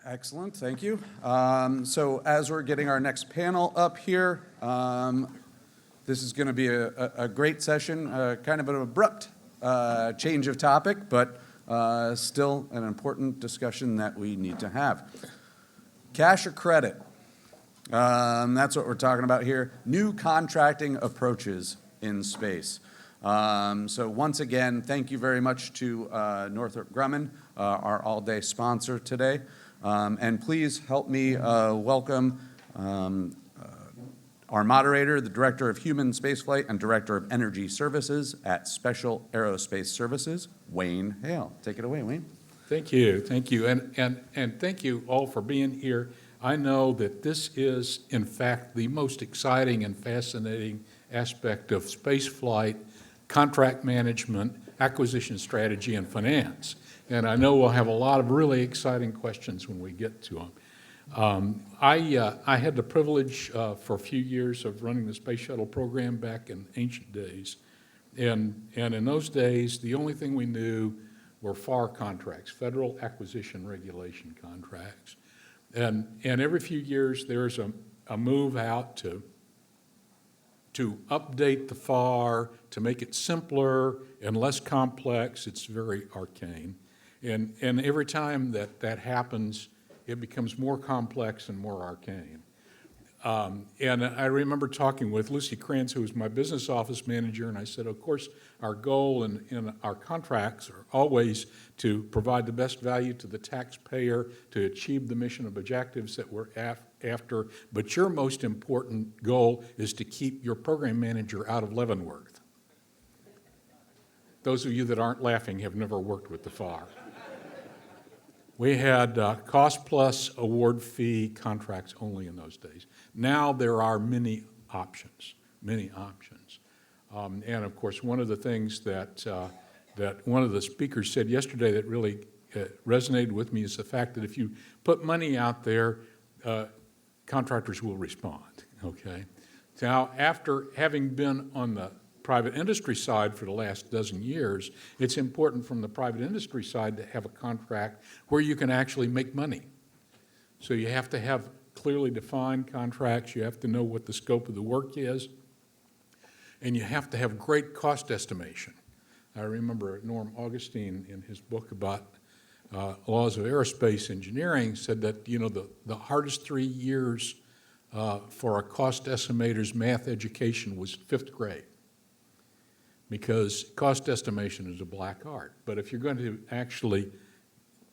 Excellent, thank you. So as we're getting our next panel up here, this is going to be a great session, kind of an abrupt change of topic, but still an important discussion that we need to have. Cash or credit? That's what we're talking about here. New contracting approaches in space. So once again, thank you very much to Northrop Grumman, our all-day sponsor today. And please help me welcome our moderator, the Director of Human Spaceflight and Director of Energy Services at Special Aerospace Services, Wayne Hale. Take it away, Wayne. Thank you, and thank you all for being here. I know that this is, in fact, the most exciting and fascinating aspect of spaceflight, contract management, acquisition strategy, and finance. And I know we'll have a lot of really exciting questions when we get to them. I had the privilege for a few years of running the space shuttle program back in ancient days. And in those days, the only thing we knew were FAR contracts, Federal Acquisition Regulation contracts. And every few years, there's a move out to update the FAR, to make it simpler and less complex. It's very arcane. And every time that happens, it becomes more complex and more arcane. And I remember talking with Lucy Krantz, who was my business office manager, and I said, of course, our goal in our contracts are always to provide the best value to the taxpayer, to achieve the mission objectives that we're after, but your most important goal is to keep your program manager out of Leavenworth. Those of you that aren't laughing have never worked with the FAR. We had cost-plus award fee contracts only in those days. Now there are many options. And of course, one of the things that one of the speakers said yesterday that really resonated with me is the fact that if you put money out there, contractors will respond, okay? Now, after having been on the private industry side for the last dozen years, it's important from the private industry side to have a contract where you can actually make money. So you have to have clearly defined contracts, you have to know what the scope of the work is, and you have to have great cost estimation. I remember Norm Augustine in his book about laws of aerospace engineering said that, you know, the hardest 3 years for a cost estimator's math education was 5th grade. Because cost estimation is a black art. But if you're going to actually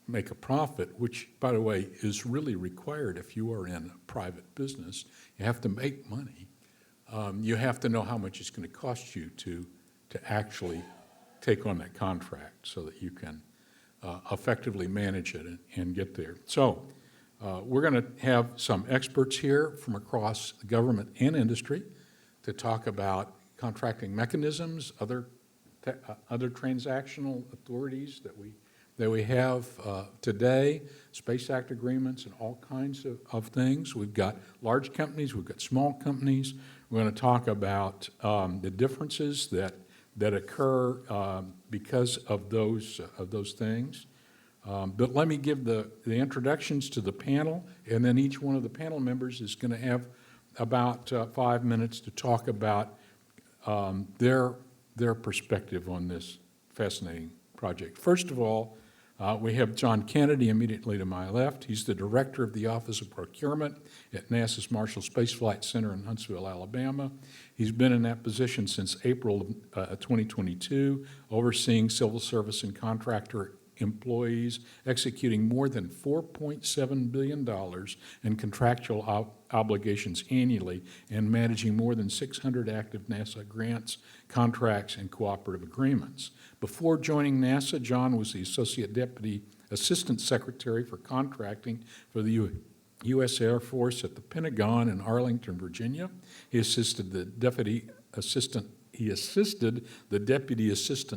make a profit, which, by the way, is really required if you are in a private business, you have to make money. You have to know how much it's going to cost you to actually take on that contract so that you can effectively manage it and get there. So we're going to have some experts here from across the government and industry to talk about contracting mechanisms, other transactional authorities that we have today, Space Act agreements and all kinds of things. We've got large companies, we've got small companies. We're going to talk about the differences that occur because of those things. But let me give the introductions to the panel, and then each one of the panel members is going to have about 5 minutes to talk about their perspective on this fascinating project. First of all, we have John Kennedy immediately to my left. He's the director of the Office of Procurement at NASA's Marshall Space Flight Center in Huntsville, Alabama. He's been in that position since April of 2022, overseeing civil service and contractor employees, executing more than $4.7 billion in contractual obligations annually, and managing more than 600 active NASA grants, contracts, and cooperative agreements. Before joining NASA, John was the Associate Deputy Assistant Secretary for Contracting for the U.S. Air Force at the Pentagon in Arlington, Virginia. He assisted the Deputy Assistant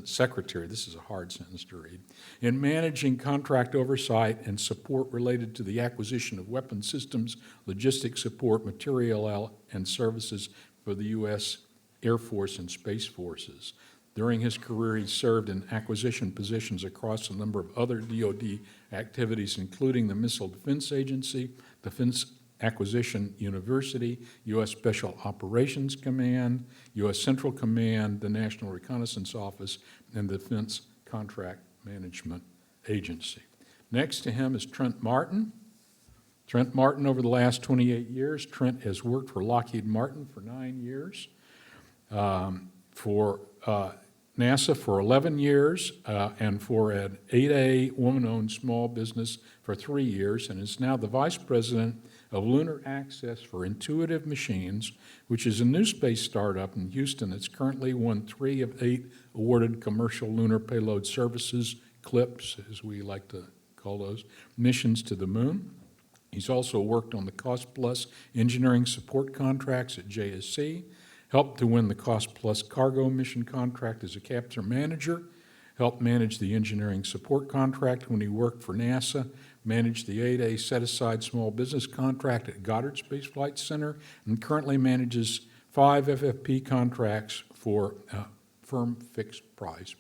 Secretary, this is a hard sentence to read, in managing contract oversight and support related to the acquisition of weapon systems, logistics support, material and services for the U.S. Air Force and Space Forces. During his career, he served in acquisition positions across a number of other DoD activities, including the Missile Defense Agency, Defense Acquisition University, U.S. Special Operations Command, U.S. Central Command, the National Reconnaissance Office, and the Defense Contract Management Agency. Next to him is Trent Martin. Trent Martin, over the last 28 years, Trent has worked for Lockheed Martin for 9 years, for NASA for 11 years, and for an 8A woman-owned small business for 3 years, and is now the Vice President of Lunar Access for Intuitive Machines, which is a new space startup in Houston that's currently won 3 of 8 awarded commercial lunar payload services, CLIPS, as we like to call those, missions to the moon. He's also worked on the Cost Plus engineering support contracts at JSC, helped to win the Cost Plus cargo mission contract as a capture manager, helped manage the engineering support contract when he worked for NASA, managed the 8A set-aside small business contract at Goddard Space Flight Center, and currently manages 5 FFP contracts for firm fixed price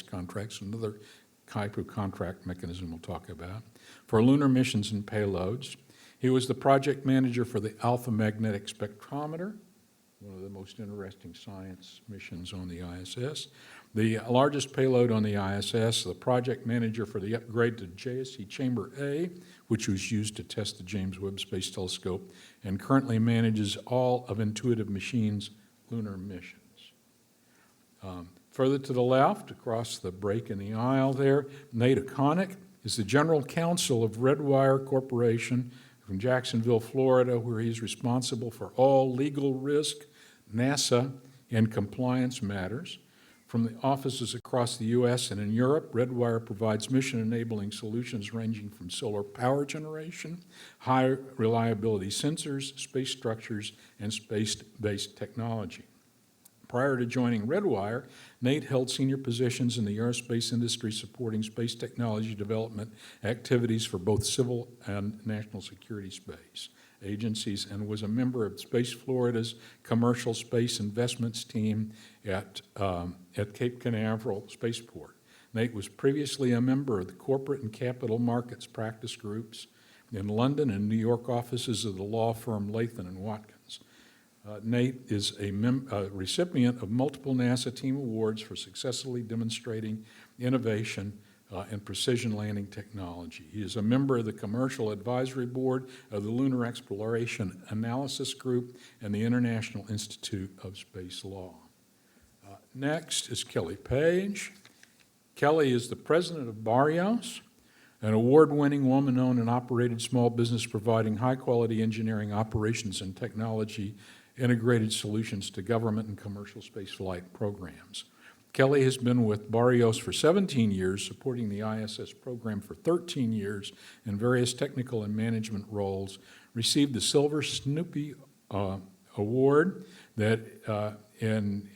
contracts, another type of contract mechanism we'll talk about, for lunar missions and payloads. He was the project manager for the Alpha Magnetic Spectrometer, one of the most interesting science missions on the ISS, the largest payload on the ISS, the project manager for the upgrade to JSC Chamber A, which was used to test the James Webb Space Telescope, and currently manages all of Intuitive Machines' lunar missions. Further to the left, across the break in the aisle there, Nate O'Connick is the General Counsel of Redwire Corporation from Jacksonville, Florida, where he's responsible for all legal risk, NASA, and compliance matters. From the offices across the U.S. and in Europe, Redwire provides mission-enabling solutions ranging from solar power generation, high-reliability sensors, space structures, and space-based technology. Prior to joining Redwire, Nate held senior positions in the aerospace industry supporting space technology development activities for both civil and national security space agencies, and was a member of Space Florida's commercial space investments team at Cape Canaveral Spaceport. Nate was previously a member of the corporate and capital markets practice groups in London and New York offices of the law firm Latham & Watkins. Nate is a recipient of multiple NASA team awards for successfully demonstrating innovation and precision landing technology. He is a member of the Commercial Advisory Board of the Lunar Exploration Analysis Group and the International Institute of Space Law. Next is Kelly Page. Kelly is the president of Barrios, an award-winning woman-owned and operated small business providing high-quality engineering operations and technology integrated solutions to government and commercial spaceflight programs. Kelly has been with Barrios for 17 years, supporting the ISS program for 13 years in various technical and management roles, received the Silver Snoopy Award and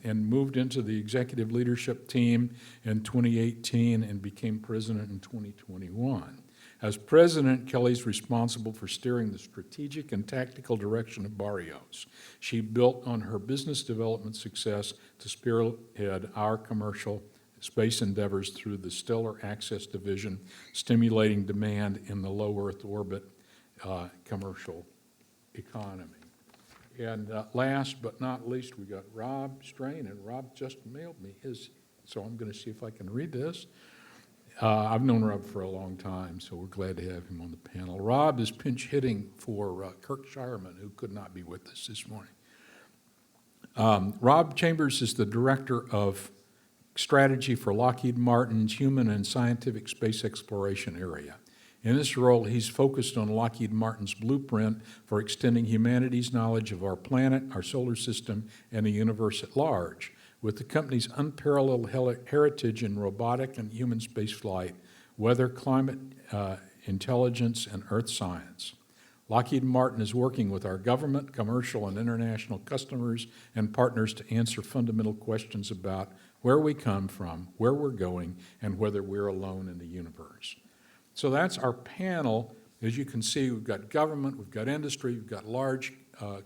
moved into the executive leadership team in 2018 and became president in 2021. As president, Kelly's responsible for steering the strategic and tactical direction of Barrios. She built on her business development success to spearhead our commercial space endeavors through the Stellar Access Division, stimulating demand in the low Earth orbit commercial economy. And last but not least, we got Rob Strain, and Rob just mailed me his, so I'm going to see if I can read this. I've known Rob for a long time, so we're glad to have him on the panel. Rob is pinch hitting for Kirk Shireman, who could not be with us this morning. Rob Chambers is the Director of Strategy for Lockheed Martin's Human and Scientific Space Exploration area. In this role, he's focused on Lockheed Martin's blueprint for extending humanity's knowledge of our planet, our solar system, and the universe at large, with the company's unparalleled heritage in robotic and human spaceflight, weather, climate intelligence, and earth science. Lockheed Martin is working with our government, commercial, and international customers and partners to answer fundamental questions about where we come from, where we're going, and whether we're alone in the universe. So that's our panel. As you can see, we've got government, we've got industry, we've got large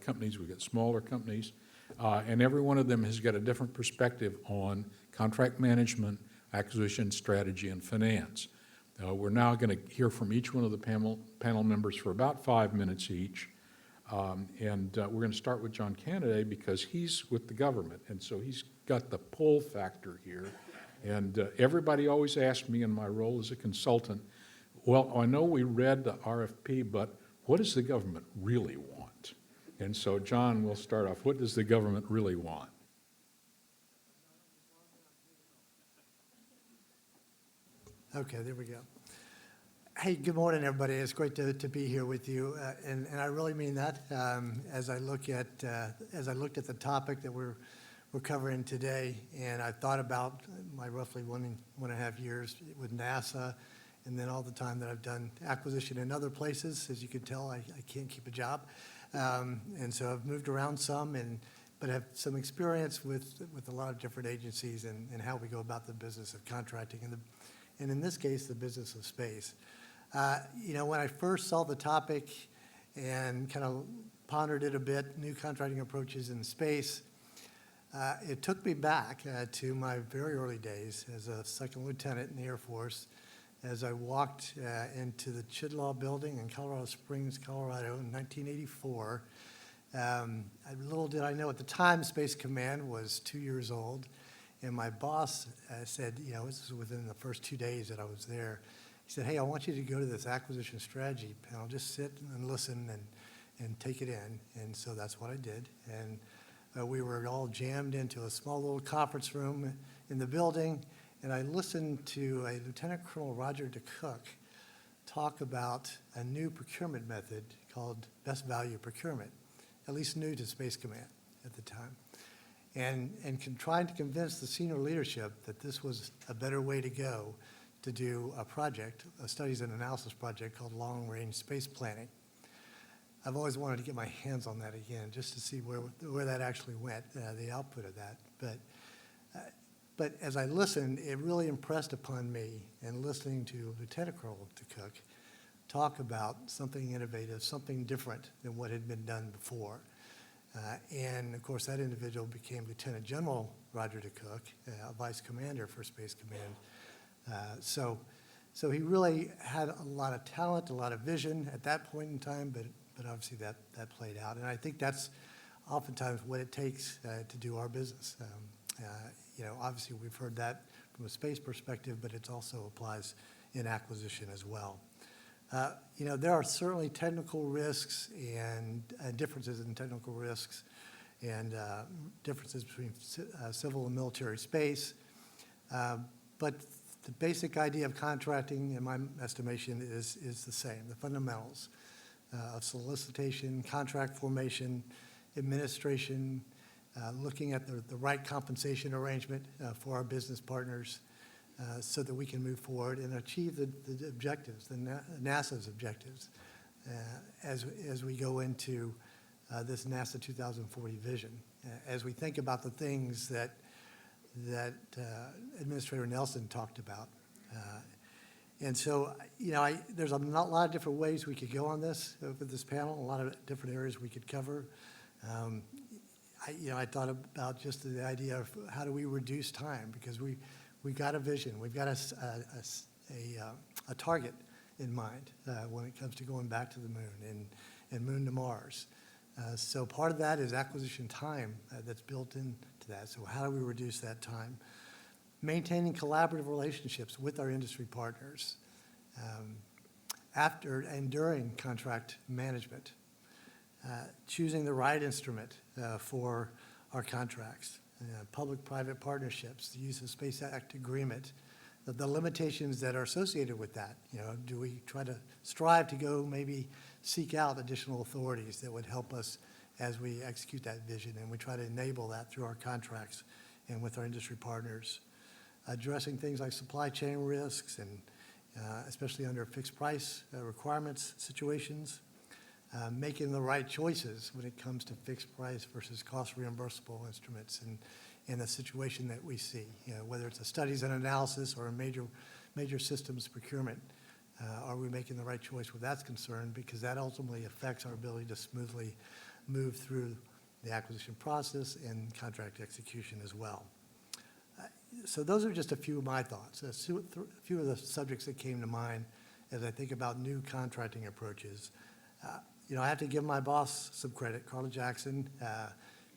companies, we've got smaller companies. And every one of them has got a different perspective on contract management, acquisition, strategy, and finance. We're now going to hear from each one of the panel members for about 5 minutes each. And we're going to start with John Canada because he's with the government, and so he's got the pull factor here. And everybody always asks me in my role as a consultant, well, I know we read the RFP, but what does the government really want? And so, John, we'll start off. What does the government really want? Okay, there we go. Hey, good morning, everybody. It's great to be here with you, and I really mean that. As I looked at the topic that we're covering today, and I thought about my roughly 1.5 years with NASA, and then all the time that I've done acquisition in other places. As you can tell, I can't keep a job, and so I've moved around some, but have some experience with a lot of different agencies and how we go about the business of contracting, and in this case, the business of space. When I first saw the topic and kind of pondered it a bit, new contracting approaches in space, it took me back to my very early days as a second lieutenant in the Air Force, as I walked into the Chidlaw building in Colorado Springs, Colorado in 1984. Little did I know at the time, Space Command was 2 years old, and my boss said, this was within the first 2 days that I was there. He said, hey, I want you to go to this acquisition strategy panel. Just sit and listen and take it in. And so that's what I did. And we were all jammed into a small little conference room in the building. And I listened to a Lieutenant Colonel Roger DeCook talk about a new procurement method called best value procurement, at least new to Space Command at the time. And trying to convince the senior leadership that this was a better way to go to do a project, a studies and analysis project called long-range space planning. I've always wanted to get my hands on that again, just to see where that actually went, the output of that. But as I listened, it really impressed upon me, and listening to Lieutenant Colonel DeCook talk about something innovative, something different than what had been done before. And of course, that individual became Lieutenant General Roger DeCook, a vice commander for Space Command. So he really had a lot of talent, a lot of vision at that point in time, but obviously that played out. And I think that's oftentimes what it takes to do our business. Obviously we've heard that from a space perspective, but it also applies in acquisition as well. There are certainly technical risks and differences in technical risks and differences between civil and military space, but the basic idea of contracting, in my estimation, is the same. The fundamentals of solicitation, contract formation, administration, looking at the right compensation arrangement for our business partners so that we can move forward and achieve the objectives, NASA's objectives, as we go into this NASA 2040 vision. As we think about the things that Administrator Nelson talked about. And so, there's a lot of different ways we could go on this with this panel, a lot of different areas we could cover. I thought about just the idea of how do we reduce time, because we got a vision, we've got a target in mind when it comes to going back to the moon and moon to Mars. So part of that is acquisition time that's built into that. So how do we reduce that time? Maintaining collaborative relationships with our industry partners after and during contract management. Choosing the right instrument for our contracts. Public-private partnerships, the use of Space Act agreement, the limitations that are associated with that. Do we try to strive to go maybe seek out additional authorities that would help us as we execute that vision, and we try to enable that through our contracts and with our industry partners. Addressing things like supply chain risks, and especially under fixed price requirements situations. Making the right choices when it comes to fixed price versus cost reimbursable instruments in the situation that we see, whether it's a studies and analysis or a major systems procurement. Are we making the right choice where that's concerned? Because that ultimately affects our ability to smoothly move through the acquisition process, and contract execution as well. So those are just a few of my thoughts, a few of the subjects that came to mind as I think about new contracting approaches. I have to give my boss some credit, Carla Jackson,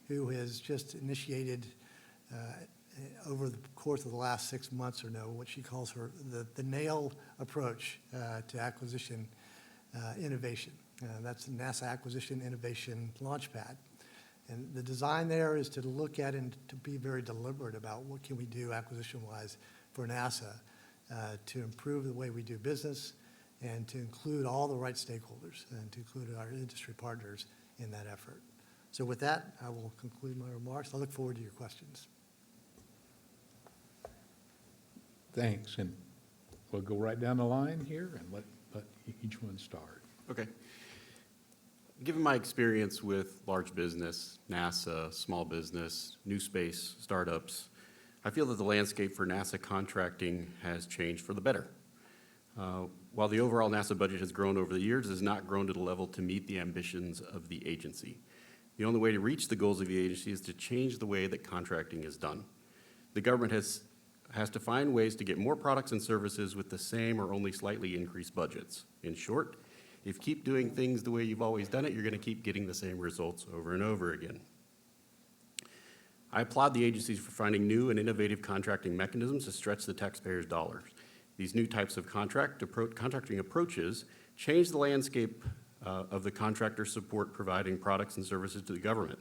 who has just initiated over the course of the last 6 months or no, what she calls the NAIL approach to acquisition innovation. That's the NASA Acquisition Innovation Launchpad. And the design there is to look at and to be very deliberate about what can we do acquisition-wise for NASA to improve the way we do business and to include all the right stakeholders and to include our industry partners in that effort. So with that, I will conclude my remarks. I look forward to your questions. Thanks, and we'll go right down the line here and let each one start. Okay. Given my experience with large business, NASA, small business, new space, startups, I feel that the landscape for NASA contracting has changed for the better. While the overall NASA budget has grown over the years, it has not grown to the level to meet the ambitions of the agency. The only way to reach the goals of the agency is to change the way that contracting is done. The government has to find ways to get more products and services with the same or only slightly increased budgets. In short, if you keep doing things the way you've always done it, you're going to keep getting the same results over and over again. I applaud the agencies for finding new and innovative contracting mechanisms to stretch the taxpayers' dollars. These new types of contracting approaches change the landscape of the contractor support providing products and services to the government.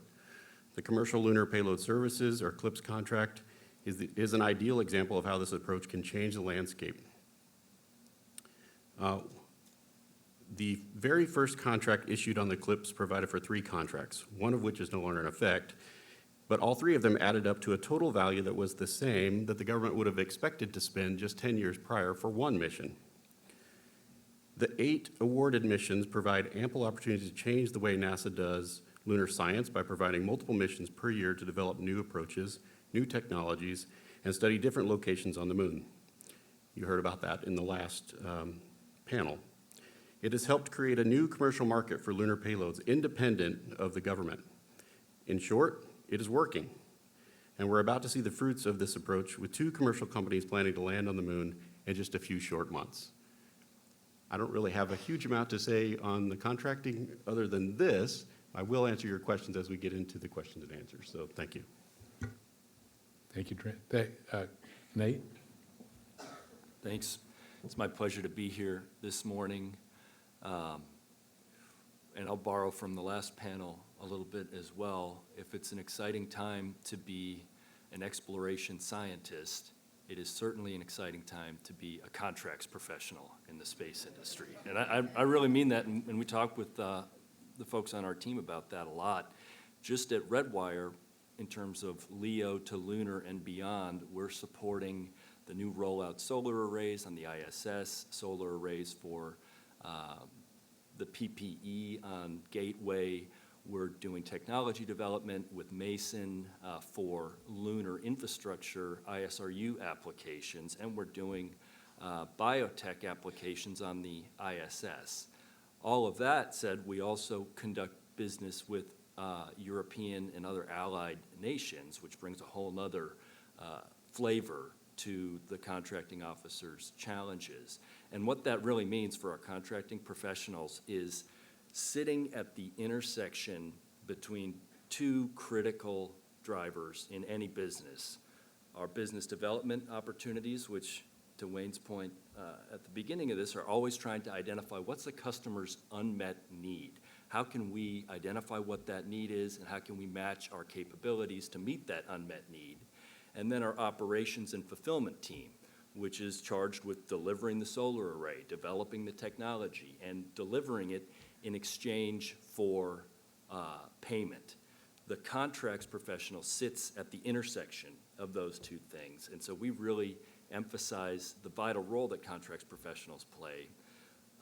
The Commercial Lunar Payload Services, or CLPS contract, is an ideal example of how this approach can change the landscape. The very first contract issued on the CLPS provided for 3 contracts, one of which is no longer in effect, but all 3 of them added up to a total value that was the same that the government would have expected to spend just 10 years prior for one mission. The 8 awarded missions provide ample opportunity to change the way NASA does lunar science by providing multiple missions per year to develop new approaches, new technologies, and study different locations on the moon. You heard about that in the last panel. It has helped create a new commercial market for lunar payloads independent of the government. In short, it is working, and we're about to see the fruits of this approach with 2 commercial companies planning to land on the moon in just a few short months. I don't really have a huge amount to say on the contracting other than this. I will answer your questions as we get into the questions and answers, so thank you. Thank you, Trent. Nate? Thanks. It's my pleasure to be here this morning. And I'll borrow from the last panel a little bit as well. If it's an exciting time to be an exploration scientist, it is certainly an exciting time to be a contracts professional in the space industry. And I really mean that, and we talk with the folks on our team about that a lot. Just at Redwire, in terms of LEO to lunar and beyond, we're supporting the new rollout solar arrays on the ISS, solar arrays for the PPE on Gateway. We're doing technology development with Mason for lunar infrastructure ISRU applications, and we're doing biotech applications on the ISS. All of that said, we also conduct business with European and other allied nations, which brings a whole nother flavor to the contracting officer's challenges. And what that really means for our contracting professionals is sitting at the intersection between 2 critical drivers in any business. Our business development opportunities, which to Wayne's point at the beginning of this, are always trying to identify what's the customer's unmet need. How can we identify what that need is, and how can we match our capabilities to meet that unmet need? And then our operations and fulfillment team, which is charged with delivering the solar array, developing the technology, and delivering it in exchange for payment. The contracts professional sits at the intersection of those 2 things, and so we really emphasize the vital role that contracts professionals play.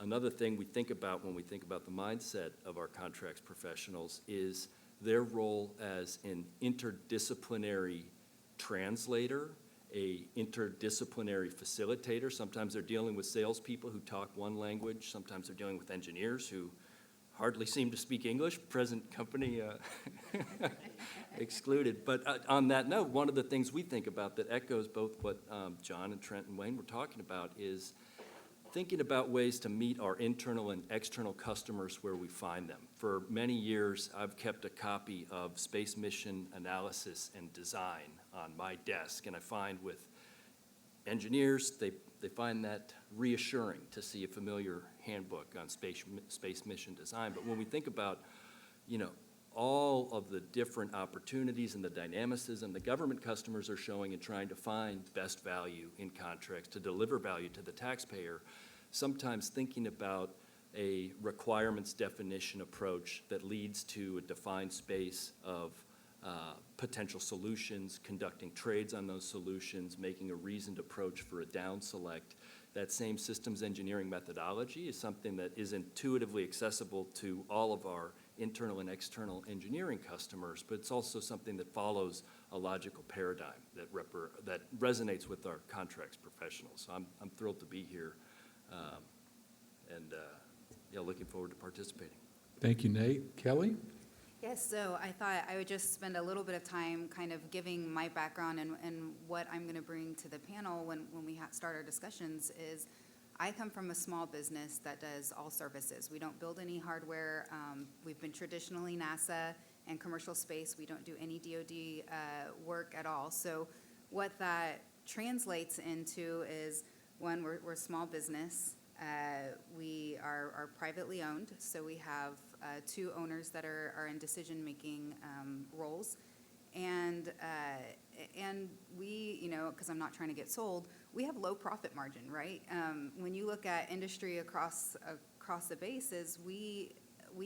Another thing we think about when we think about the mindset of our contracts professionals is their role as an interdisciplinary translator, a interdisciplinary facilitator. Sometimes they're dealing with salespeople who talk one language. Sometimes they're dealing with engineers who hardly seem to speak English, present company excluded. But on that note, one of the things we think about that echoes both what John and Trent and Wayne were talking about is thinking about ways to meet our internal and external customers where we find them. For many years, I've kept a copy of Space Mission Analysis and Design on my desk, and I find with engineers, they find that reassuring to see a familiar handbook on space mission design. But when we think about, all of the different opportunities and the dynamicism the government customers are showing and trying to find best value in contracts to deliver value to the taxpayer, sometimes thinking about a requirements definition approach that leads to a defined space of potential solutions, conducting trades on those solutions, making a reasoned approach for a down select. That same systems engineering methodology is something that is intuitively accessible to all of our internal and external engineering customers, but it's also something that follows a logical paradigm that resonates with our contracts professionals. So I'm thrilled to be here, and looking forward to participating. Thank you, Nate. Kelly? Yes, so I thought I would just spend a little bit of time kind of giving my background and what I'm going to bring to the panel when we start our discussions is I come from a small business that does all services. We don't build any hardware. We've been traditionally NASA and commercial space. We don't do any DoD work at all. So what that translates into is, one, we're a small business. We are privately owned, so we have two owners that are in decision-making roles. And we, because I'm not trying to get sold, we have low profit margin, right? When you look at industry across the bases, we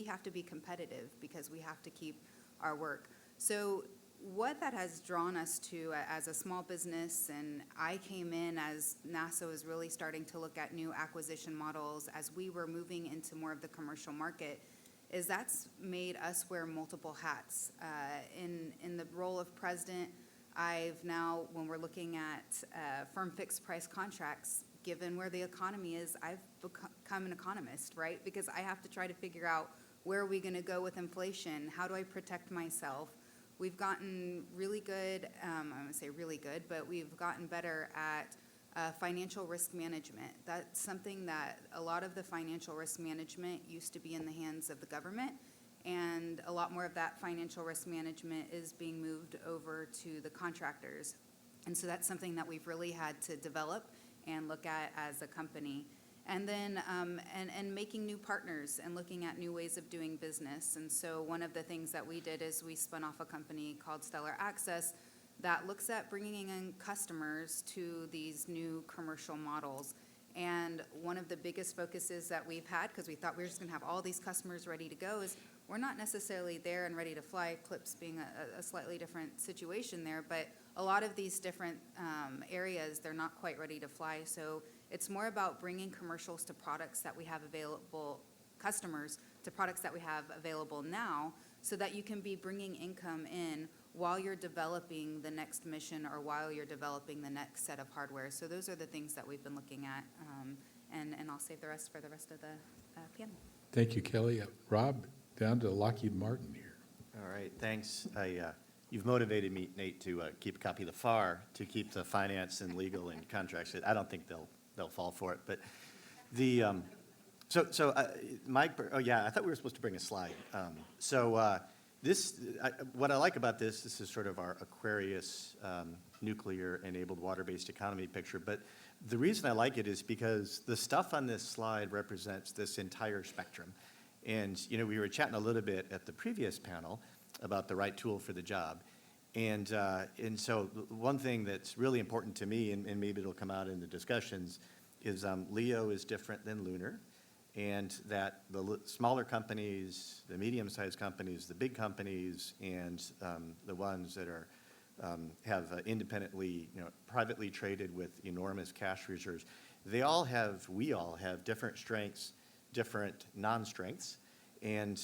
have to be competitive because we have to keep our work. So what that has drawn us to as a small business, and I came in as NASA was really starting to look at new acquisition models as we were moving into more of the commercial market, is that's made us wear multiple hats. In the role of president, I've now, when we're looking at firm fixed price contracts, given where the economy is, I've become an economist, right? Because I have to try to figure out where are we going to go with inflation? How do I protect myself? We've gotten really good, I'm going to say really good, but we've gotten better at financial risk management. That's something that a lot of the financial risk management used to be in the hands of the government, and a lot more of that financial risk management is being moved over to the contractors. And so that's something that we've really had to develop and look at as a company. And then and making new partners and looking at new ways of doing business. And so one of the things that we did is we spun off a company called Stellar Access that looks at bringing in customers to these new commercial models. And one of the biggest focuses that we've had, because we thought we were just going to have all these customers ready to go, is we're not necessarily there and ready to fly, Eclipse being a slightly different situation there, but a lot of these different areas, they're not quite ready to fly. So it's more about bringing commercials to products that we have available, customers to products that we have available now, so that you can be bringing income in while you're developing the next mission or while you're developing the next set of hardware. So those are the things that we've been looking at, and I'll save the rest for the rest of the panel. Thank you, Kelly. Rob, down to Lockheed Martin here. All right, thanks. You've motivated me, Nate, to keep a copy of the FAR, to keep the finance and legal and contracts. I don't think they'll fall for it, but the Mike. Oh yeah, I thought we were supposed to bring a slide. What I like about this is sort of our Aquarius nuclear-enabled water-based economy picture. But the reason I like it is because the stuff on this slide represents this entire spectrum. And we were chatting a little bit at the previous panel about the right tool for the job. And so one thing that's really important to me, and maybe it'll come out in the discussions, is LEO is different than Lunar, and that the smaller companies, the medium-sized companies, the big companies, and the ones that are have independently, privately traded with enormous cash reserves, we all have different strengths, different non-strengths, and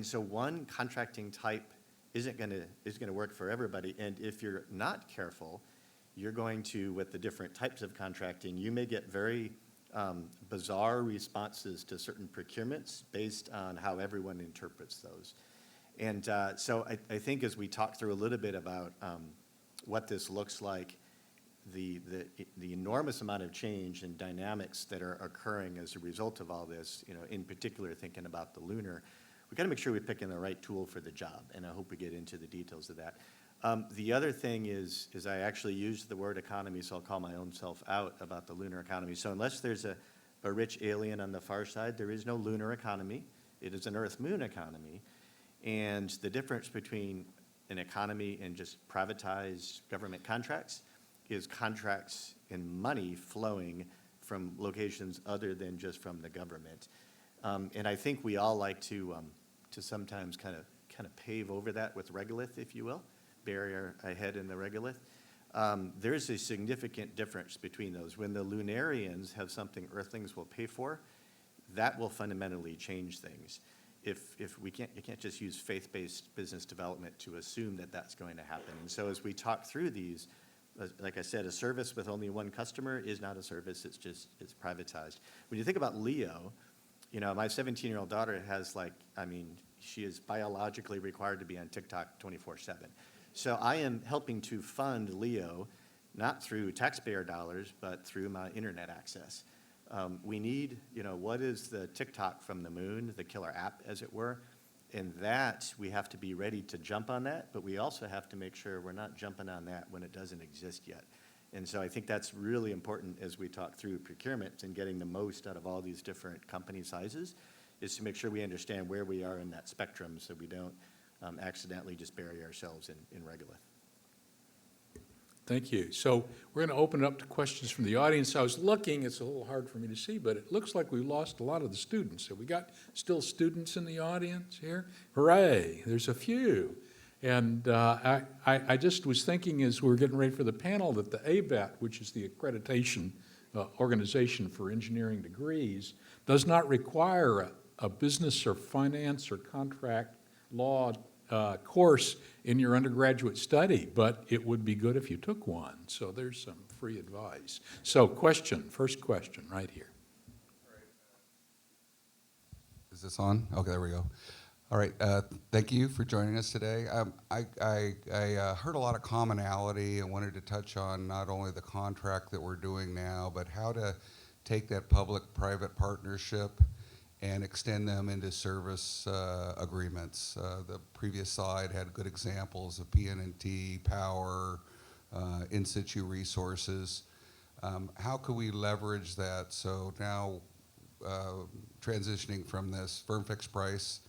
so one contracting type isn't going to work for everybody. And if you're not careful, you're going to, with the different types of contracting, you may get very bizarre responses to certain procurements based on how everyone interprets those. And so I think as we talk through a little bit about what this looks like, the enormous amount of change and dynamics that are occurring as a result of all this, in particular thinking about the Lunar, we got to make sure we're picking the right tool for the job, and I hope we get into the details of that. The other thing is I actually used the word economy, so I'll call my own self out about the lunar economy. So unless there's a rich alien on the far side, there is no lunar economy. It is an Earth-Moon economy. And the difference between an economy and just privatized government contracts is contracts and money flowing from locations other than just from the government. And I think we all like to sometimes kind of pave over that with regolith, if you will, bury our head in the regolith. There's a significant difference between those. When the Lunarians have something Earthlings will pay for, that will fundamentally change things. If you can't just use faith-based business development to assume that that's going to happen. And so as we talk through these, like I said, a service with only one customer is not a service, it's privatized. When you think about Leo, my 17-year-old daughter has she is biologically required to be on TikTok 24/7. So I am helping to fund Leo, not through taxpayer dollars, but through my internet access. We need, what is the TikTok from the moon, the killer app, as it were, and that we have to be ready to jump on that, but we also have to make sure we're not jumping on that when it doesn't exist yet. And so I think that's really important as we talk through procurement and getting the most out of all these different company sizes, is to make sure we understand where we are in that spectrum so we don't accidentally just bury ourselves in regolith. Thank you. So we're going to open it up to questions from the audience. I was looking, it's a little hard for me to see, but it looks like we lost a lot of the students. Have we got still students in the audience here? Hooray, there's a few. And I just was thinking as we were getting ready for the panel that the ABET, which is the accreditation organization for engineering degrees, does not require a business or finance or contract law course in your undergraduate study, but it would be good if you took one. So there's some free advice. So first question right here. Is this on? Okay, there we go. All right, thank you for joining us today. I heard a lot of commonality and wanted to touch on not only the contract that we're doing now, but how to take that public-private partnership and extend them into service agreements. The previous slide had good examples of PN&T, power, in-situ resources. How could we leverage that? So now transitioning from this firm fixed price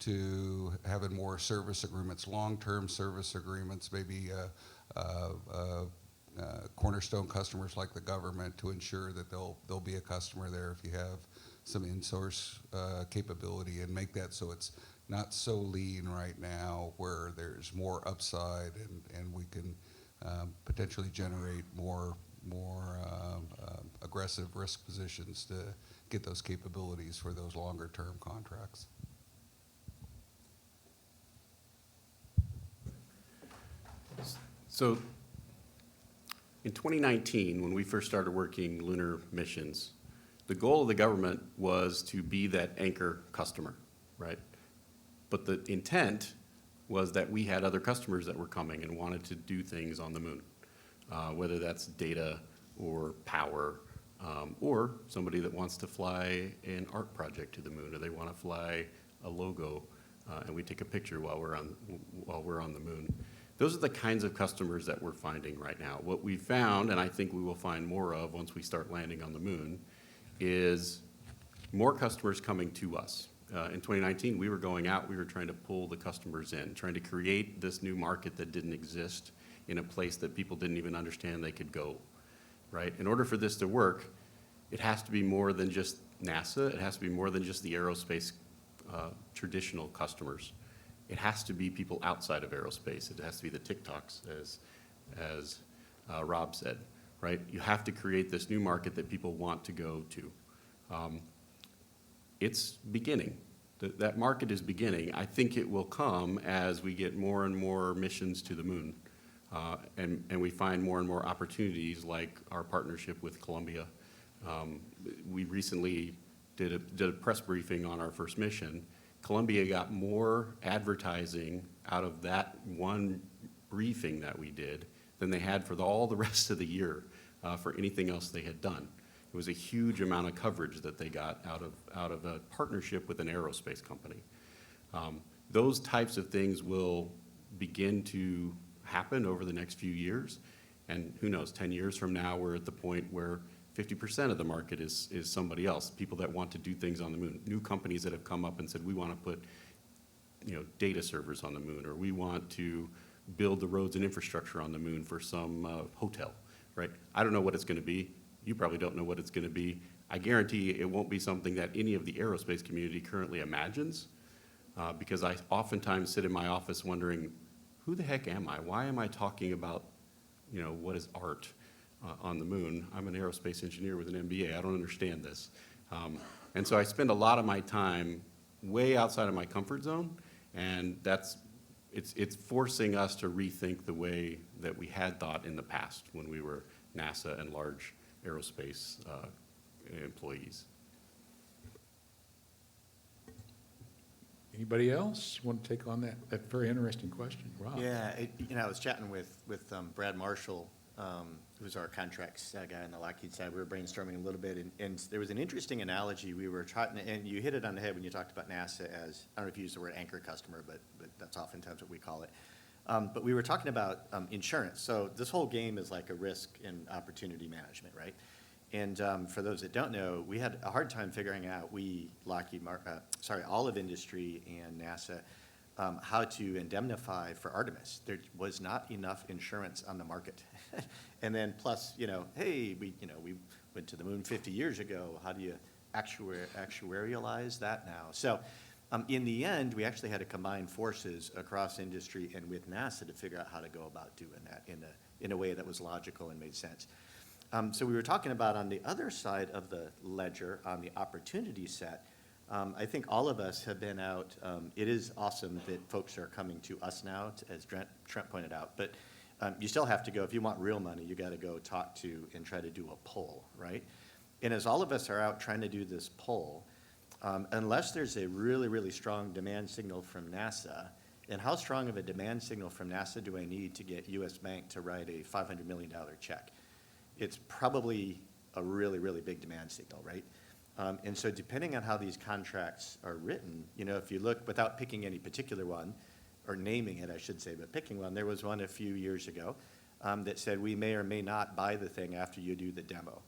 to having more service agreements, long-term service agreements, maybe cornerstone customers like the government to ensure that they'll be a customer there if you have some in-source capability, and make that so it's not so lean right now where there's more upside and we can potentially generate more aggressive risk positions to get those capabilities for those longer term contracts. So in 2019, when we first started working lunar missions, the goal of the government was to be that anchor customer, right? But the intent was that we had other customers that were coming and wanted to do things on the moon, whether that's data or power, or somebody that wants to fly an art project to the moon, or they want to fly a logo, and we take a picture while we're on the moon. Those are the kinds of customers that we're finding right now. What we found, and I think we will find more of once we start landing on the moon, is more customers coming to us. In 2019, we were going out, we were trying to pull the customers in, trying to create this new market that didn't exist in a place that people didn't even understand they could go, right? In order for this to work, it has to be more than just NASA, it has to be more than just the aerospace traditional customers. It has to be people outside of aerospace. It has to be the TikToks, as Rob said, right? You have to create this new market that people want to go to. It's beginning. That market is beginning. I think it will come as we get more and more missions to the moon, and we find more and more opportunities like our partnership with Columbia We recently did a press briefing on our first mission. Columbia got more advertising out of that one briefing that we did than they had for all the rest of the year for anything else they had done. It was a huge amount of coverage that they got out of a partnership with an aerospace company. Those types of things will begin to happen over the next few years. And who knows, 10 years from now, we're at the point where 50% of the market is somebody else, people that want to do things on the moon. New companies that have come up and said, we want to put, data servers on the moon, or we want to build the roads and infrastructure on the moon for some hotel, right? I don't know what it's going to be. You probably don't know what it's going to be. I guarantee it won't be something that any of the aerospace community currently imagines, because I oftentimes sit in my office wondering, who the heck am I? Why am I talking about, what is art on the moon? I'm an aerospace engineer with an MBA. I don't understand this. And so I spend a lot of my time way outside of my comfort zone, and it's forcing us to rethink the way that we had thought in the past when we were NASA and large aerospace employees. Anybody else want to take on that very interesting question? Rob? Yeah, I was chatting with Brad Marshall, who's our contracts guy on the Lockheed side. We were brainstorming a little bit, and there was an interesting analogy we were trying, and you hit it on the head when you talked about NASA as, I don't know if you used the word anchor customer, but that's oftentimes what we call it. But we were talking about insurance. So this whole game is like a risk and opportunity management, right? And for those that don't know, we had a hard time figuring out, all of industry and NASA, how to indemnify for Artemis. There was not enough insurance on the market. And then plus, hey, we went to the moon 50 years ago. How do you actuarialize that now? So in the end, we actually had to combine forces across industry and with NASA to figure out how to go about doing that in a way that was logical and made sense. So we were talking about on the other side of the ledger, on the opportunity set, I think all of us have been out. It is awesome that folks are coming to us now, as Trent pointed out, but you still have to go, if you want real money, you got to go talk to and try to do a poll, right? And as all of us are out trying to do this poll, unless there's a really, really strong demand signal from NASA, and how strong of a demand signal from NASA do I need to get US Bank to write a $500 million check? It's probably a really, really big demand signal, right? And so depending on how these contracts are written, if you look, without picking any particular one, or naming it, I should say, but picking one, there was one a few years ago that said we may or may not buy the thing after you do the demo.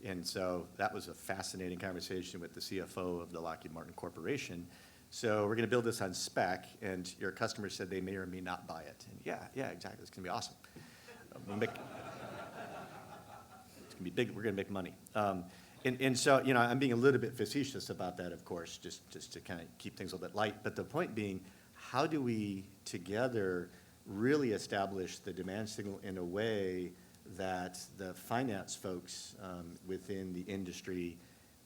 And so that was a fascinating conversation with the CFO of the Lockheed Martin Corporation. So we're going to build this on spec, and your customer said they may or may not buy it. And yeah, exactly. It's going to be awesome. It's going to be big. We're going to make money. And so, I'm being a little bit facetious about that, of course, just to kind of keep things a little bit light. But the point being, how do we together really establish the demand signal in a way that the finance folks within the industry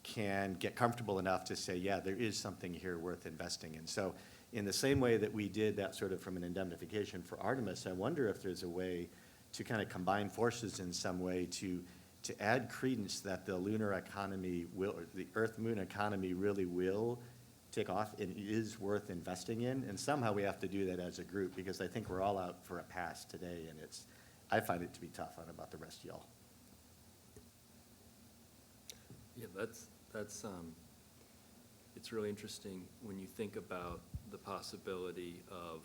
can get comfortable enough to say, yeah, there is something here worth investing in. So in the same way that we did that sort of from an indemnification for Artemis, I wonder if there's a way to kind of combine forces in some way to add credence that the lunar economy will, or the Earth-Moon economy really will take off and is worth investing in. And somehow we have to do that as a group, because I think we're all out for a pass today, and I find it to be tough. I don't know about the rest of y'all. Yeah, it's really interesting when you think about the possibility of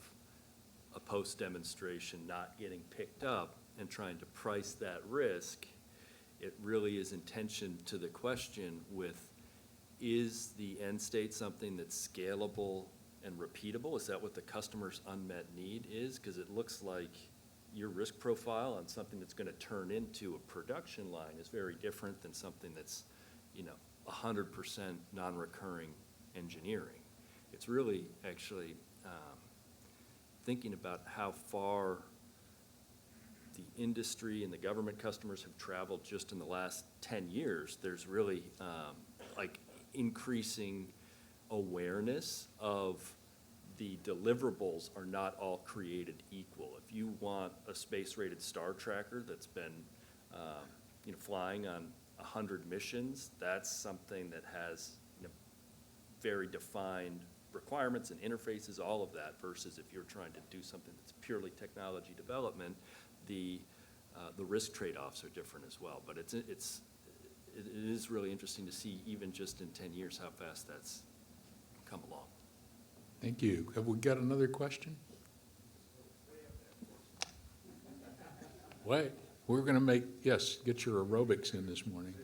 a post-demonstration not getting picked up and trying to price that risk. It really is in tension to the question with, is the end state something that's scalable and repeatable? Is that what the customer's unmet need is? Because it looks like your risk profile on something that's going to turn into a production line is very different than something that's, 100% non-recurring engineering. It's really actually thinking about how far the industry and the government customers have traveled just in the last 10 years. There's really increasing awareness of the deliverables are not all created equal. If you want a space-rated star tracker that's been flying on 100 missions, that's something that has, very defined requirements and interfaces, all of that, versus if you're trying to do something that's purely technology development, the risk trade-offs are different as well. But it is really interesting to see, even just in 10 years, how fast that's come along. Thank you. Have we got another question? Wait, we're going to get your aerobics in this morning.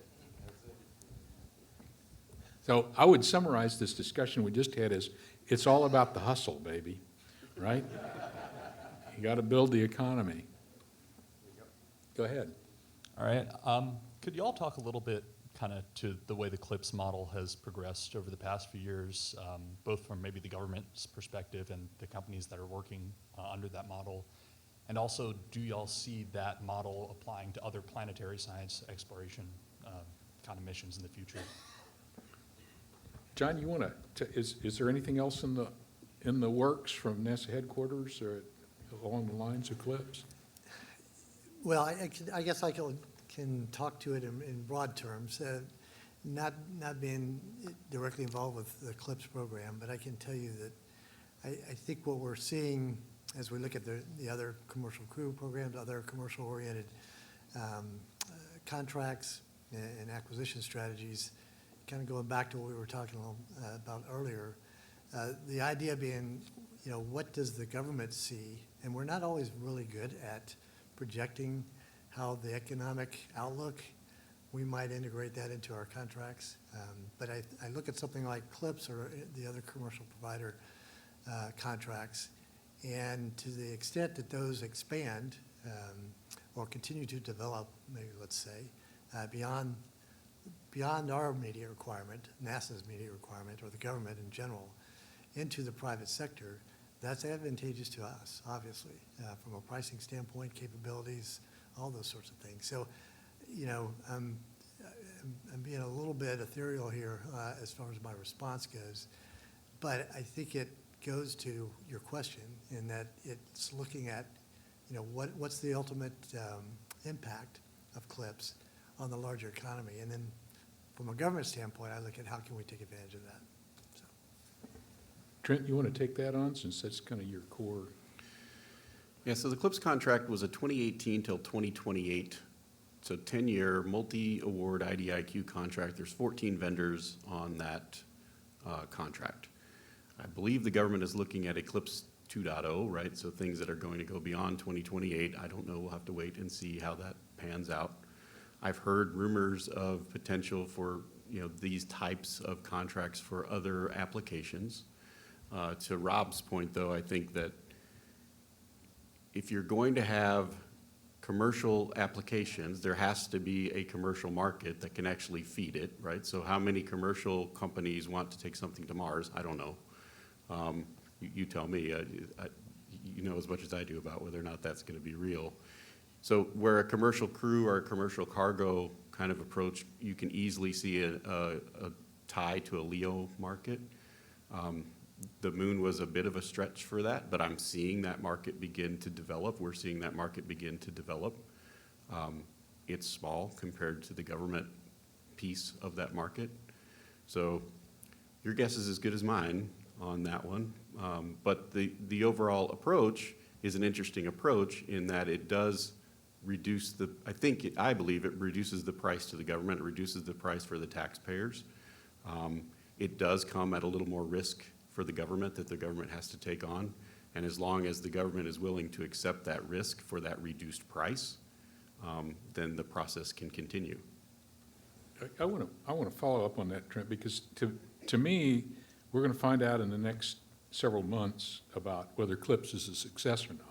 So I would summarize this discussion we just had as, it's all about the hustle, baby, right? You got to build the economy. Go ahead. All right. Could you all talk a little bit kind of to the way the CLIPS model has progressed over the past few years, both from maybe the government's perspective and the companies that are working under that model? And also, do y'all see that model applying to other planetary science exploration kind of missions in the future? John, you want to, is there anything else in the works from NASA headquarters or along the lines of CLIPS? Well, I guess I can talk to it in broad terms, not being directly involved with the CLIPS program, but I can tell you that I think what we're seeing as we look at the other commercial crew programs, other commercial-oriented contracts and acquisition strategies, kind of going back to what we were talking about earlier, the idea being, what does the government see? And we're not always really good at projecting how the economic outlook, we might integrate that into our contracts. But I look at something like CLIPS or the other commercial provider contracts, and to the extent that those expand or continue to develop, maybe let's say, beyond our immediate requirement, NASA's immediate requirement, or the government in general, into the private sector, that's advantageous to us, obviously, from a pricing standpoint, capabilities, all those sorts of things. So, I'm being a little bit ethereal here as far as my response goes, but I think it goes to your question in that it's looking at, what's the ultimate impact of CLIPS on the larger economy, and then from a government standpoint, I look at how can we take advantage of that. So. Trent, you want to take that on since that's kind of your core? Yeah, so the CLIPS contract was a 2018 till 2028. It's a 10-year multi-award IDIQ contract. There's 14 vendors on that contract. I believe the government is looking at Eclipse 2.0, right? So things that are going to go beyond 2028. I don't know. We'll have to wait and see how that pans out. I've heard rumors of potential for these types of contracts for other applications. To Rob's point, though, I think that if you're going to have commercial applications, there has to be a commercial market that can actually feed it, right? So how many commercial companies want to take something to Mars? I don't know. You tell me. You know as much as I do about whether or not that's going to be real. So where a commercial crew or a commercial cargo kind of approach, you can easily see a tie to a LEO market. The moon was a bit of a stretch for that, but I'm seeing that market begin to develop. We're seeing that market begin to develop. It's small compared to the government piece of that market. So your guess is as good as mine on that one. But the overall approach is an interesting approach in that it does reduce I believe it reduces the price to the government, it reduces the price for the taxpayers. It does come at a little more risk for the government that the government has to take on. And as long as the government is willing to accept that risk for that reduced price, then the process can continue. I want to follow up on that, Trent, because to me, we're going to find out in the next several months about whether CLIPS is a success or not.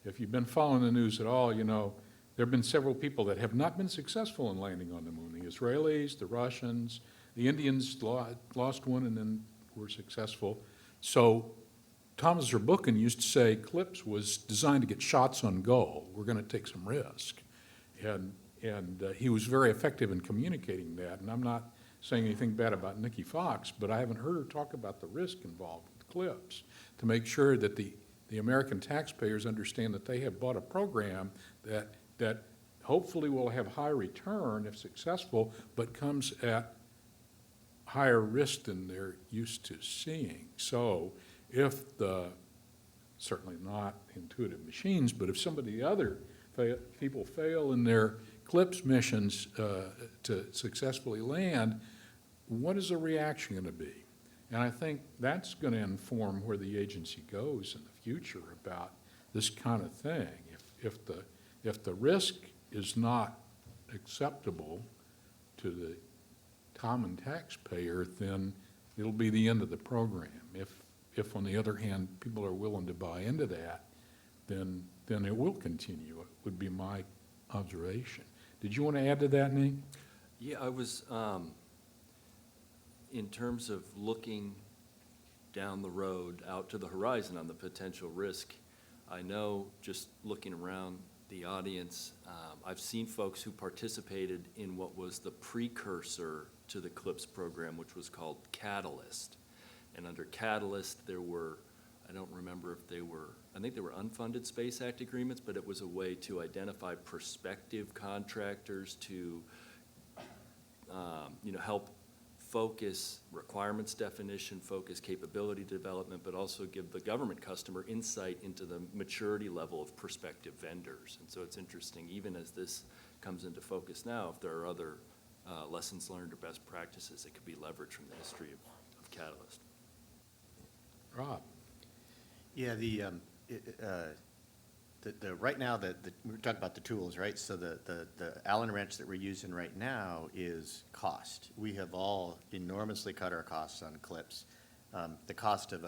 If you've been following the news at all, there have been several people that have not been successful in landing on the moon. The Israelis, the Russians, the Indians lost one and then were successful. So Thomas Zurbuchen used to say CLIPS was designed to get shots on goal. We're going to take some risk. And he was very effective in communicating that. And I'm not saying anything bad about Nikki Fox, but I haven't heard her talk about the risk involved with CLIPS to make sure that the American taxpayers understand that they have bought a program that hopefully will have high return if successful, but comes at higher risk than they're used to seeing. So if certainly not Intuitive Machines, but if somebody other people fail in their CLIPS missions to successfully land, what is the reaction going to be? And I think that's going to inform where the agency goes in the future about this kind of thing. If the risk is not acceptable to the common taxpayer, then it'll be the end of the program. If on the other hand, people are willing to buy into that, then it will continue, it would be my observation. Did you want to add to that, Nate? Yeah, I was, in terms of looking down the road out to the horizon on the potential risk, I know just looking around the audience, I've seen folks who participated in what was the precursor to the CLIPS program, which was called Catalyst. And under Catalyst, there were, I don't remember if they were, I think they were unfunded Space Act agreements, but it was a way to identify prospective contractors to, help focus requirements definition, focus capability development, but also give the government customer insight into the maturity level of prospective vendors. And so it's interesting, even as this comes into focus now, if there are other lessons learned or best practices that could be leveraged from the history of Catalyst. Rob? Yeah, right now, we're talking about the tools, right? So the Allen wrench that we're using right now is cost. We have all enormously cut our costs on CLIPS. The cost of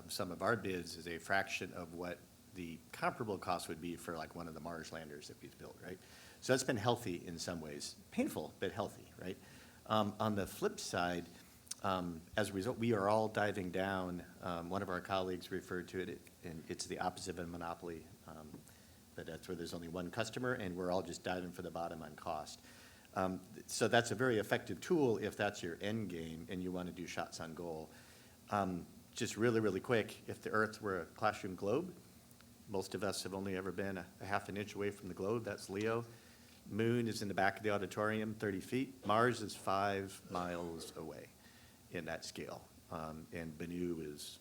some of our bids is a fraction of what the comparable cost would be for like one of the Mars landers that we've built, right? So that's been healthy in some ways, painful, but healthy, right? On the flip side, as a result, we are all diving down. One of our colleagues referred to it, and it's the opposite of a monopoly, but that's where there's only one customer, and we're all just diving for the bottom on cost. So that's a very effective tool if that's your end game and you want to do shots on goal. Just really, really quick, if the Earth were a classroom globe, most of us have only ever been a half an inch away from the globe. That's Leo. Moon is in the back of the auditorium, 30 feet. Mars is 5 miles away in that scale, and Bennu is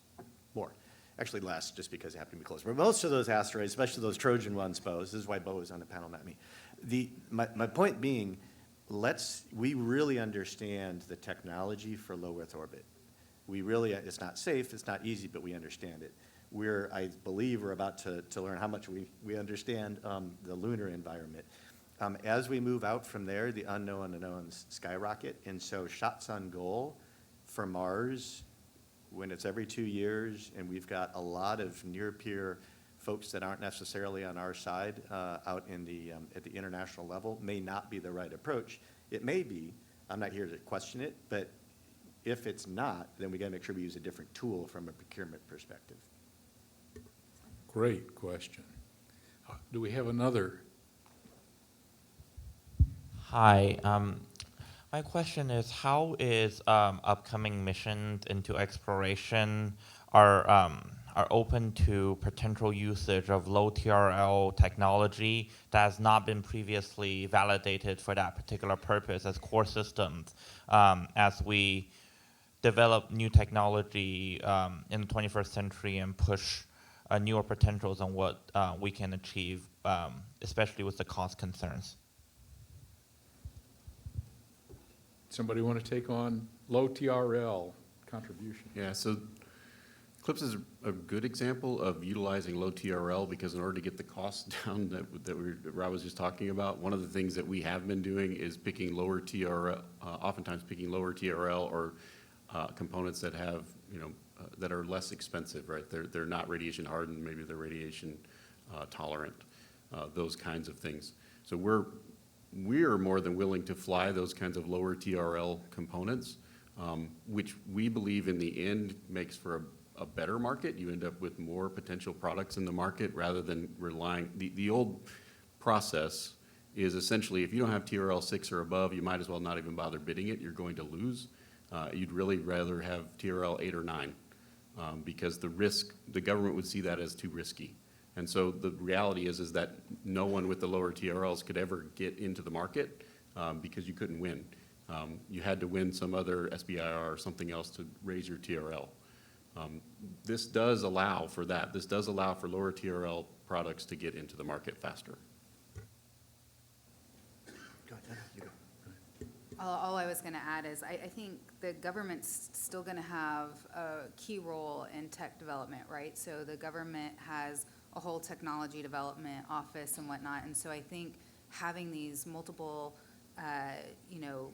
more. Actually less, just because they happen to be closer. But most of those asteroids, especially those Trojan ones, Bo, this is why Bo is on the panel, not me. My point being, we really understand the technology for low Earth orbit. It's not safe, it's not easy, but we understand it. I believe we're about to learn how much we understand the lunar environment. As we move out from there, the unknown unknowns skyrocket, and so shots on goal for Mars, when it's every 2 years, and we've got a lot of near-peer folks that aren't necessarily on our side out at the international level, may not be the right approach. It may be. I'm not here to question it, but if it's not, then we got to make sure we use a different tool from a procurement perspective. Great question. Do we have another? Hi. My question is, how is upcoming missions into exploration are open to potential usage of low TRL technology that has not been previously validated for that particular purpose as core systems, as we develop new technology in the 21st century and push newer potentials on what we can achieve, especially with the cost concerns? Somebody want to take on low TRL contribution? Yeah, so CLIPS is a good example of utilizing low TRL because in order to get the cost down that Rob was just talking about, one of the things that we have been doing is picking lower TRL, oftentimes picking lower TRL or components that have, that are less expensive, right? They're not radiation hardened, maybe they're radiation tolerant, those kinds of things. So we're more than willing to fly those kinds of lower TRL components, which we believe in the end makes for a better market. You end up with more potential products in the market rather than relying. The old process is essentially if you don't have TRL 6 or above, you might as well not even bother bidding it. You're going to lose. You'd really rather have TRL 8 or 9 because the government would see that as too risky. And so the reality is that no one with the lower TRLs could ever get into the market because you couldn't win. You had to win some other SBIR or something else to raise your TRL. This does allow for that. This does allow for lower TRL products to get into the market faster. Go ahead, you go. All I was going to add is I think the government's still going to have a key role in tech development, right? So the government has a whole technology development office and whatnot. And so I think having these multiple,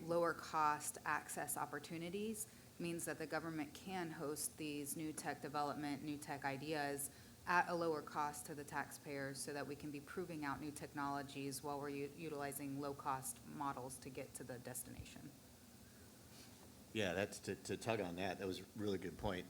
lower cost access opportunities means that the government can host these new tech development, new tech ideas at a lower cost to the taxpayers so that we can be proving out new technologies while we're utilizing low-cost models to get to the destination. Yeah, that's to tug on that. That was a really good point.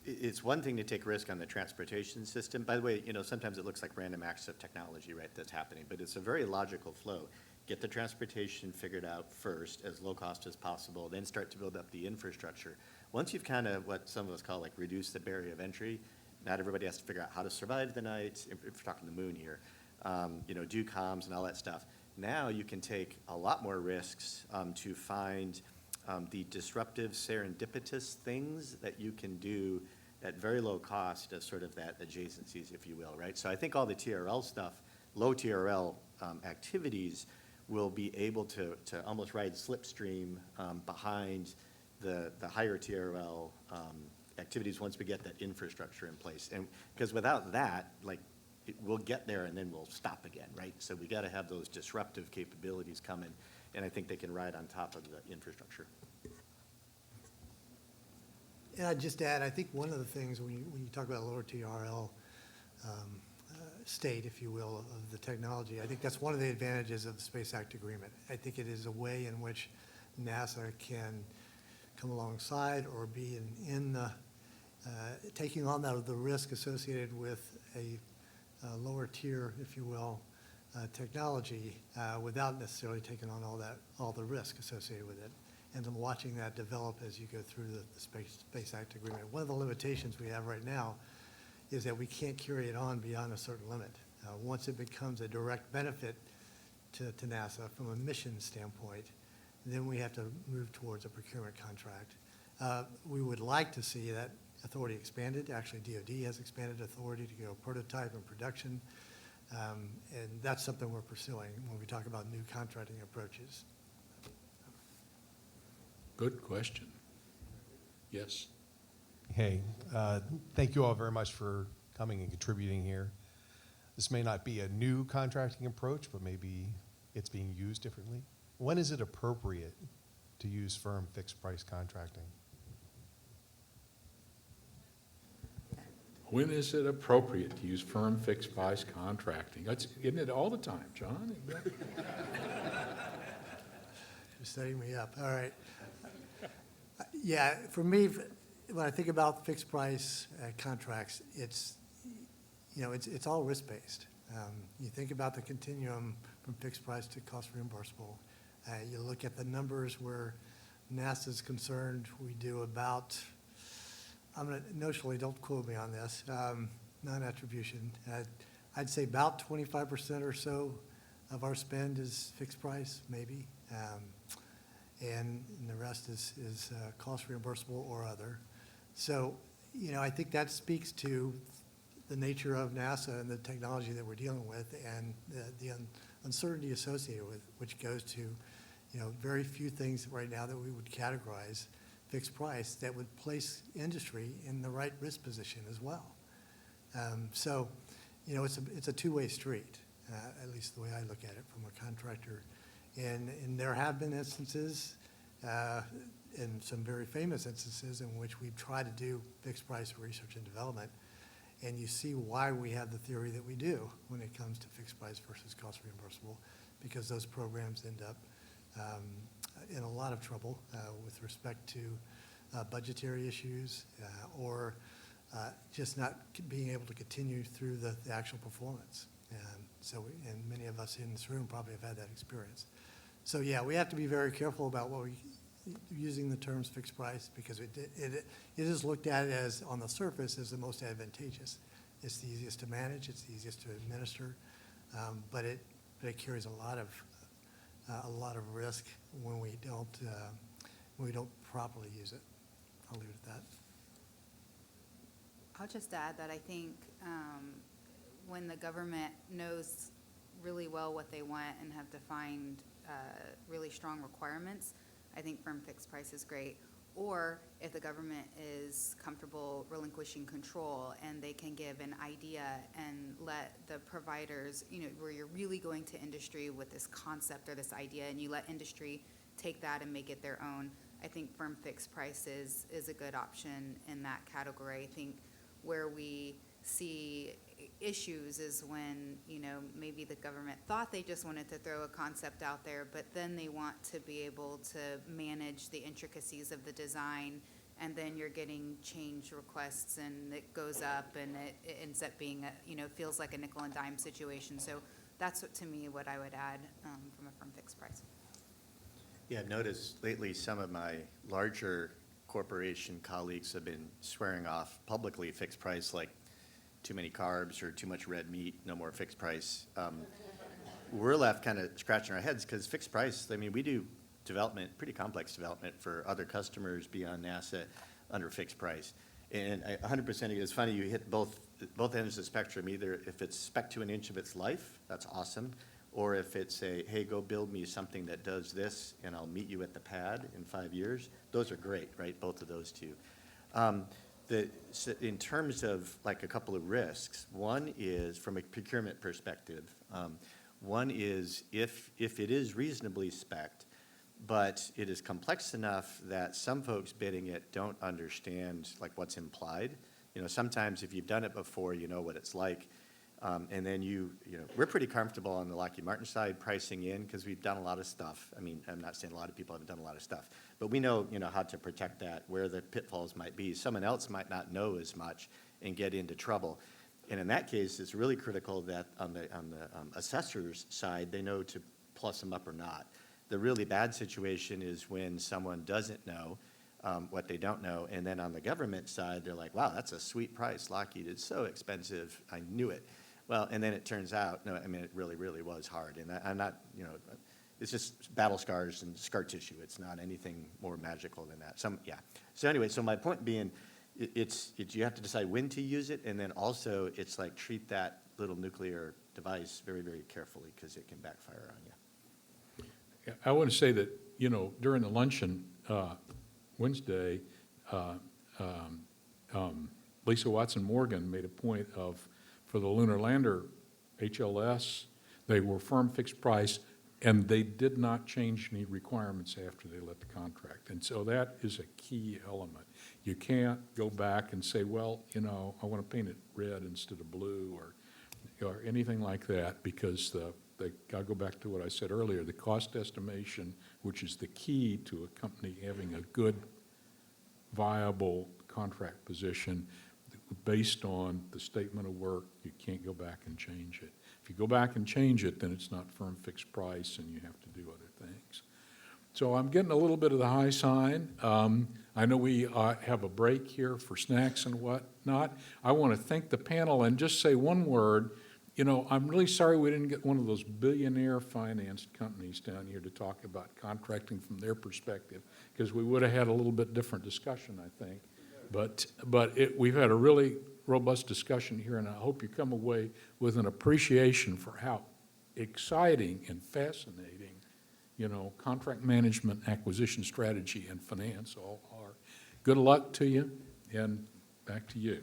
It's one thing to take risk on the transportation system. By the way, sometimes it looks like random acts of technology, right, that's happening, but it's a very logical flow. Get the transportation figured out first, as low cost as possible, then start to build up the infrastructure. Once you've kind of what some of us call like reduce the barrier of entry, not everybody has to figure out how to survive the night, if we're talking the moon here, do comms and all that stuff. Now you can take a lot more risks to find the disruptive, serendipitous things that you can do at very low cost as sort of that adjacencies, if you will, right? So I think all the TRL stuff, low TRL activities will be able to almost ride slipstream behind the higher TRL activities once we get that infrastructure in place. And because without that, we'll get there and then we'll stop again, right? So we got to have those disruptive capabilities coming, and I think they can ride on top of the infrastructure. And I'd just add, I think one of the things when you talk about lower TRL state, if you will, of the technology, I think that's one of the advantages of the Space Act Agreement. I think it is a way in which NASA can come alongside or be in the taking on the risk associated with a lower tier, if you will, technology without necessarily taking on all the risk associated with it, and then watching that develop as you go through the Space Act Agreement. One of the limitations we have right now is that we can't carry it on beyond a certain limit. Once it becomes a direct benefit to NASA from a mission standpoint, then we have to move towards a procurement contract. We would like to see that authority expanded. Actually, DoD has expanded authority to go prototype and production, and that's something we're pursuing when we talk about new contracting approaches. Good question. Yes. Hey, thank you all very much for coming and contributing here. This may not be a new contracting approach, but maybe it's being used differently. When is it appropriate to use firm fixed price contracting? When is it appropriate to use firm fixed price contracting? Isn't it all the time, John? You're setting me up. All right. Yeah, for me, when I think about fixed price contracts, it's all risk-based. You think about the continuum from fixed price to cost reimbursable. You look at the numbers where NASA's concerned, we do about, I'm going to notionally, don't quote me on this, non-attribution. I'd say about 25% or so of our spend is fixed price, maybe. And the rest is cost reimbursable or other. So, I think that speaks to the nature of NASA and the technology that we're dealing with and the uncertainty associated with, which goes to, very few things right now that we would categorize fixed price that would place industry in the right risk position as well. So, it's a two-way street, at least the way I look at it from a contractor. And there have been instances, and some very famous instances in which we've tried to do fixed price research and development, and you see why we have the theory that we do when it comes to fixed price versus cost reimbursable, because those programs end up in a lot of trouble with respect to budgetary issues or just not being able to continue through the actual performance. And many of us in this room probably have had that experience. So yeah, we have to be very careful about what we using the terms fixed price, because it is looked at as on the surface as the most advantageous. It's the easiest to manage, it's the easiest to administer, but it carries a lot of risk when we don't properly use it. I'll leave it at that. I'll just add that I think when the government knows really well what they want and have defined really strong requirements, I think firm fixed price is great. Or if the government is comfortable relinquishing control and they can give an idea and let the providers, where you're really going to industry with this concept or this idea and you let industry take that and make it their own, I think firm fixed price is a good option in that category. I think where we see issues is when, maybe the government thought they just wanted to throw a concept out there, but then they want to be able to manage the intricacies of the design, and then you're getting change requests and it goes up and it ends up being, feels like a nickel and dime situation. So that's to me what I would add from a firm fixed price. Yeah, I've noticed lately some of my larger corporation colleagues have been swearing off publicly fixed price, like too many carbs or too much red meat, no more fixed price. We're left kind of scratching our heads because fixed price, we do development, pretty complex development for other customers beyond NASA under fixed price. And 100% of it is funny, you hit both ends of the spectrum, either if it's spec to an inch of its life, that's awesome, or if it's hey, go build me something that does this and I'll meet you at the pad in 5 years, those are great, right? Both of those two. In terms of like a couple of risks, one is from a procurement perspective. One is if it is reasonably spec'd, but it is complex enough that some folks bidding it don't understand like what's implied. Sometimes if you've done it before, you know what it's like. And then we're pretty comfortable on the Lockheed Martin side pricing in because we've done a lot of stuff. I'm not saying a lot of people haven't done a lot of stuff, but we know, how to protect that, where the pitfalls might be. Someone else might not know as much and get into trouble. And in that case, it's really critical that on the assessor's side, they know to plus them up or not. The really bad situation is when someone doesn't know what they don't know, and then on the government side, they're like, wow, that's a sweet price, Lockheed, it's so expensive, I knew it. Well, and then it turns out, no, it really, really was hard. And I'm not, it's just battle scars and scar tissue. It's not anything more magical than that. So anyway, so my point being, it's you have to decide when to use it, and then also it's like treat that little nuclear device very, very carefully because it can backfire on you. Yeah, I want to say that, during the luncheon Wednesday, Lisa Watson-Morgan made a point of, for the Lunar Lander HLS, they were firm fixed price, and they did not change any requirements after they let the contract. And so that is a key element. You can't go back and say, well, I want to paint it red instead of blue or anything like that, because I'll go back to what I said earlier, the cost estimation, which is the key to a company having a good, viable contract position, based on the statement of work, you can't go back and change it. If you go back and change it, then it's not firm fixed price and you have to do other things. So I'm getting a little bit of the high sign. I know we have a break here for snacks and whatnot. I want to thank the panel and just say one word. I'm really sorry we didn't get one of those billionaire financed companies down here to talk about contracting from their perspective, because we would have had a little bit different discussion, I think. But we've had a really robust discussion here, and I hope you come away with an appreciation for how exciting and fascinating, contract management, acquisition strategy, and finance all are. Good luck to you, and back to you.